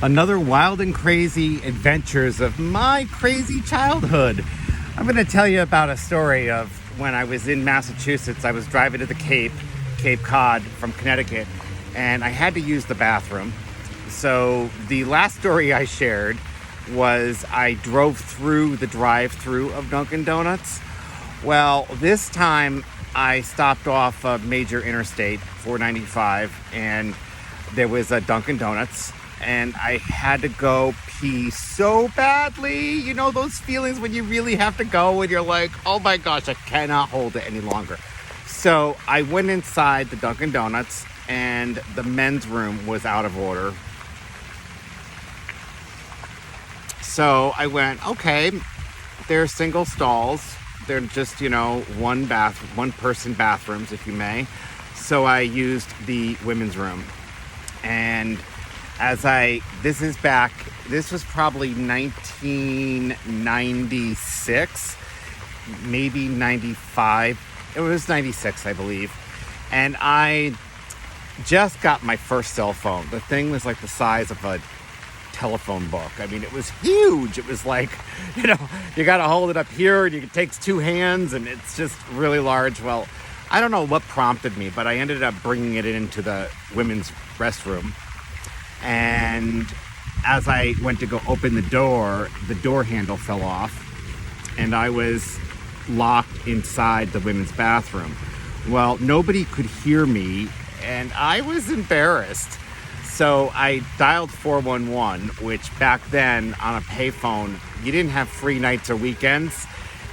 another wild and crazy adventures of my crazy childhood. I'm going to tell you about a story of when I was in Massachusetts. I was driving to the Cape Cod from Connecticut, and I had to use the bathroom. So the last story I shared was I drove through the drive-thru of Dunkin' Donuts. Well, this time I stopped off a major interstate, 495, and there was a Dunkin' Donuts, and I had to go pee so badly. You know those feelings when you really have to go and you're like, oh my gosh, I cannot hold it any longer. So I went inside the Dunkin' Donuts, and the men's room was out of order. So I went, okay, they're single stalls. They're just, one person bathrooms, if you may. So I used the women's room. And this was probably 1996, maybe 95. It was 96, I believe. And I just got my first cell phone. The thing was like the size of a telephone book. I mean, it was huge. It was like, you got to hold it up here and it takes two hands and it's just really large. Well, I don't know what prompted me, but I ended up bringing it into the women's restroom. And as I went to go open the door handle fell off and I was locked inside the women's bathroom. Well, nobody could hear me and I was embarrassed. So I dialed 411, which back then on a payphone, you didn't have free nights or weekends.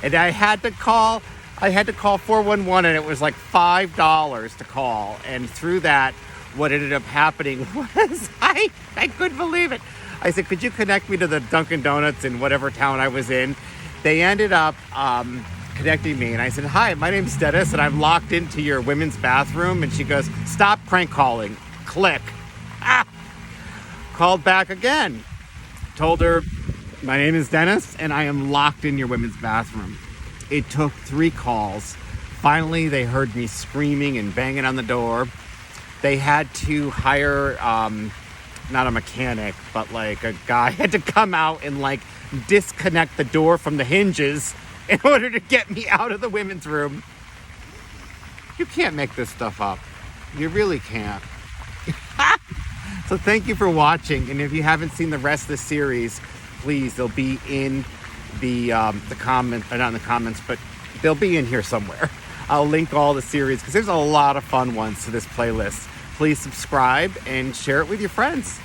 And I had to call 411 and it was like $5 to call. And through that, what ended up happening was I couldn't believe it. I said, could you connect me to the Dunkin' Donuts in whatever town I was in? They ended up connecting me. And I said, hi, my name's Dennis and I'm locked into your women's bathroom. And she goes, stop prank calling. Click. Called back again. Told her, my name is Dennis and I am locked in your women's bathroom. It took 3 calls. Finally, they heard me screaming and banging on the door. They had to hire, not a mechanic, but like a guy had to come out and like disconnect the door from the hinges in order to get me out of the women's room. You can't make this stuff up. You really can't. So thank you for watching, and if you haven't seen the rest of the series, please, they'll be in the comment, not in the comments, but they'll be in here somewhere. I'll link all the series because there's a lot of fun ones to this playlist. Please subscribe and share it with your friends.